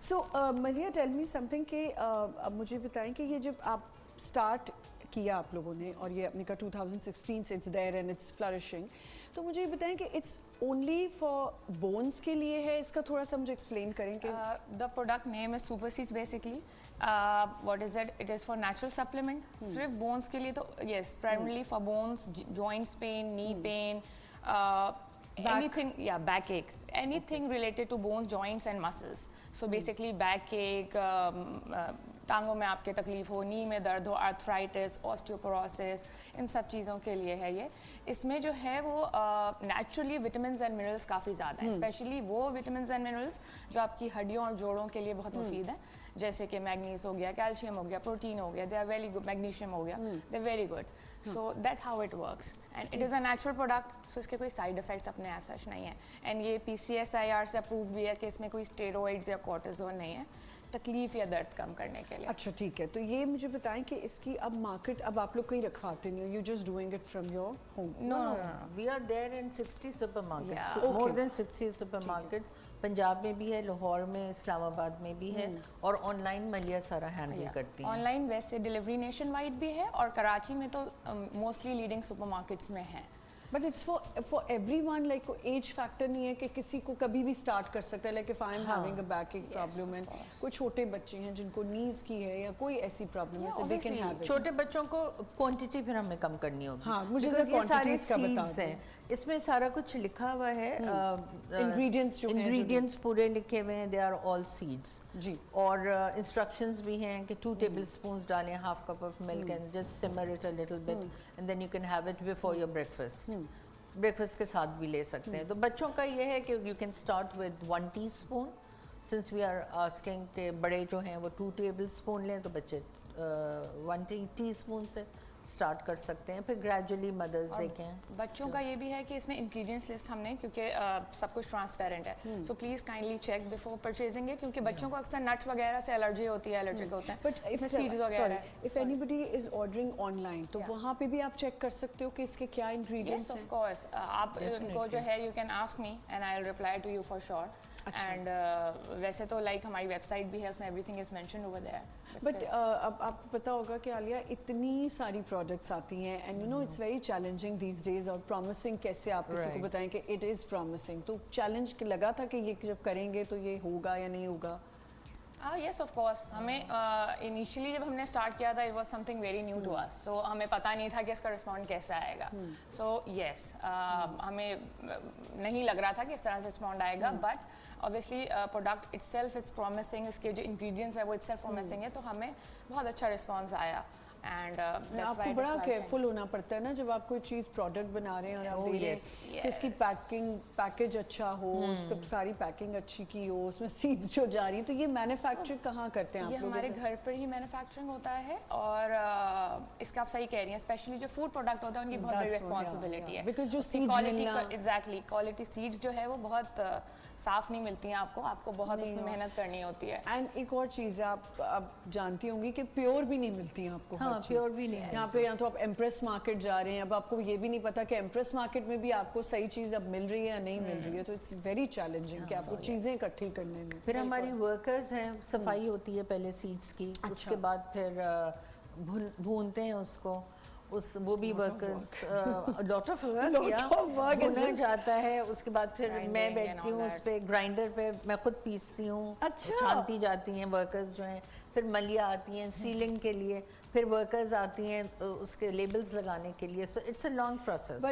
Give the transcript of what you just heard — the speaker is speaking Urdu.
سو ملیہ ٹیل می سمتھنگ کہ اب مجھے بتائیں کہ یہ جب آپ اسٹارٹ کیا آپ لوگوں نے اور یہ اپنے کا 2016 سے it's there and it's flourishing, تو مجھے یہ بتائیں کہ اٹس اونلی فار بونس کے لیے ہے, اس کا تھوڑا سا مجھے ایکسپلین کریں کہ the product name is super seeds basically. What is it is for natural supplement. صرف بونس کے لیے تو yes, primarily for bones, joints pain, knee pain, anything, yeah, backache, anything related to bones, joints and muscles. So basically backache, ٹانگوں میں آپ کے تکلیف ہو, نی میں درد ہو, آرتھرائٹس, آسٹیوپوروسس, ان سب چیزوں کے لیے ہے یہ. اس میں جو ہے وہ نیچرلی وٹامنز اینڈ منرلس کافی زیادہ ہیں, اسپیشلی وہ وٹامنز اینڈ منرلس جو آپ کی ہڈیوں اور جوڑوں کے لیے بہت مفید ہیں, جیسے کہ میگنیز ہو گیا, کیلشیم ہو گیا, پروٹین ہو گیا, they are very good, magnesium ہو گیا, they very good. So that how it works and it is a natural product. So اس کے کوئی سائڈ افیکٹس اپنے ایز سچ نہیں ہیں, اینڈ یہ PCSIR سے اپروو بھی ہے کہ اس میں کوئی اسٹیرائڈز یا کورٹیزون نہیں ہے تکلیف یا درد کم کرنے کے لیے. اچھا ٹھیک ہے, تو یہ مجھے بتائیں کہ اس کی اب مارکیٹ اب آپ لوگ کہیں رکھواتے نہیں ہو, you just doing it from your home? No, we are there in 60 supermarkets, more than 60 supermarkets. Punjab میں بھی ہے, لاہور میں, اسلام آباد میں بھی ہے, اور آن لائن ملیہ سارا ہینڈل کرتی ہے. آن لائن ویسے ڈلیوری نیشن وائڈ بھی ہے, اور کراچی میں تو موسٹلی لیڈنگ سپر مارکیٹس میں ہیں. But it's for everyone, like کوئی ایج فیکٹر نہیں ہے کہ کسی کو کبھی بھی اسٹارٹ کر سکتا ہے, like if I am having a back ایک پرابلم اینڈ کوئی چھوٹے بچے ہیں جن کو نیز کی ہے یا کوئی ایسی پرابلم ہے, دے کین ہیو اٹ. چھوٹے بچوں کو کوانٹٹی پھر ہمیں کم کرنی ہوگی. ہاں, مجھے یہ ساری سیڈز ہیں, اس میں سارا کچھ لکھا ہوا ہے, انگریڈینٹس پورے لکھے ہوئے ہیں, دے آر آل سیڈس. جی, اور انسٹرکشنز بھی ہیں کہ 2 ٹیبل اسپونس ڈالیں, half cup of milk and just simmer it a little bit and then you can have it before your breakfast. Breakfast کے ساتھ بھی لے سکتے ہیں. تو بچوں کا یہ ہے کہ you can start with 1 teaspoon, since we are asking کہ بڑے جو ہیں وہ 2 ٹیبل اسپون لیں, تو بچے 1 ٹی اسپون سے اسٹارٹ کر سکتے ہیں, پھر گریجولی مدرز دیکھیں. بچوں کا یہ بھی ہے کہ اس میں انگریڈینٹس لسٹ ہم نے, کیونکہ سب کچھ ٹرانسپیرنٹ ہے, so please kindly check before purchasing ہے, کیونکہ بچوں کو اکثر نٹس وغیرہ سے الرجی ہوتی ہے, الرجک ہوتے ہیں, بٹ اس میں سیڈز وغیرہ ہے. If anybody is ordering online, تو وہاں پہ بھی آپ چیک کر سکتے ہو کہ اس کے کیا انگریڈینٹس ہیں. یس آف کورس, آپ کو جو ہے you can ask me and I will reply to you for sure. اینڈ ویسے تو لائک ہماری ویب سائٹ بھی ہے, اس میں every thing is mentioned over there. But اب آپ کو پتا ہوگا کہ عالیہ اتنی ساری پروڈکٹس آتی ہیں, and you know it's very challenging these days, اور پرومسنگ کیسے آپ کسی کو بتائیں کہ اٹ از پرومسنگ, تو چیلنج لگا تھا کہ یہ جب کریں گے تو یہ ہوگا یا نہیں ہوگا؟ یس آف کورس, ہمیں انیشلی جب ہم نے اسٹارٹ کیا تھا it was something very new to us, so ہمیں پتہ نہیں تھا کہ اس کا رسپانڈ کیسا آئے گا. سو یس, ہمیں نہیں لگ رہا تھا کہ اس طرح سے رسپانڈ آئے گا, but obviously product itself it's promising, اس کے جو انگریڈینٹس ہیں وہ اٹ سیلف پرومسنگ ہے, تو ہمیں بہت اچھا رسپانس آیا. اینڈ آپ کو بڑا کیئرفل ہونا پڑتا ہے نا جب آپ کوئی چیز پروڈکٹ بنا رہے ہیں اور آپ دے رہے ہیں کہ اس کی پیکیج اچھا ہو, اس کی ساری پیکنگ اچھی کی ہو, اس میں سیڈز جو جا رہی ہیں, تو یہ مینوفیکچر کہاں کرتے ہیں آپ؟ یہ ہمارے گھر پر ہی مینوفیکچرنگ ہوتا ہے, اور اس کا آپ صحیح کہہ رہی ہیں, اسپیشلی جو فوڈ پروڈکٹ ہوتا ہے ان کی بہت بڑی رسپانسبلٹی ہے, بیکاز جو ایگزیکٹلی کوالٹی سیڈز جو ہے وہ بہت صاف نہیں ملتی ہیں آپ کو بہت اس میں محنت کرنی ہوتی ہے. اینڈ ایک اور چیز ہے, آپ جانتی ہوں گی کہ پیور بھی نہیں ملتی ہیں آپ کو. پیور بھی نہیں, یہاں پہ یا تو آپ ایمپریس مارکیٹ جا رہے ہیں, اب آپ کو یہ بھی نہیں پتا کہ ایمپریس مارکیٹ میں بھی آپ کو صحیح چیز اب مل رہی ہے یا نہیں مل رہی ہے, تو اٹس ویری چیلنجنگ کہ آپ کو چیزیں اکٹھی کرنے میں. پھر ہماری ورکرز ہیں, صفائی ہوتی ہے پہلے سیڈس کی, اس کے بعد پھر بھونتے ہیں اس کو, وہ بھی ورکرز, لاٹ آف ورک بھونا جاتا ہے. اس کے بعد پھر میں بیٹھتی ہوں اس پہ, گرائنڈر پہ میں خود پیستی ہوں, چھانتی جاتی ہیں ورکرز جو ہیں. پھر ملیہ آتی ہیں سیلنگ کے لیے, پھر ورکرز آتی ہیں اس کے لیبلز لگانے کے لیے. So it's a long process.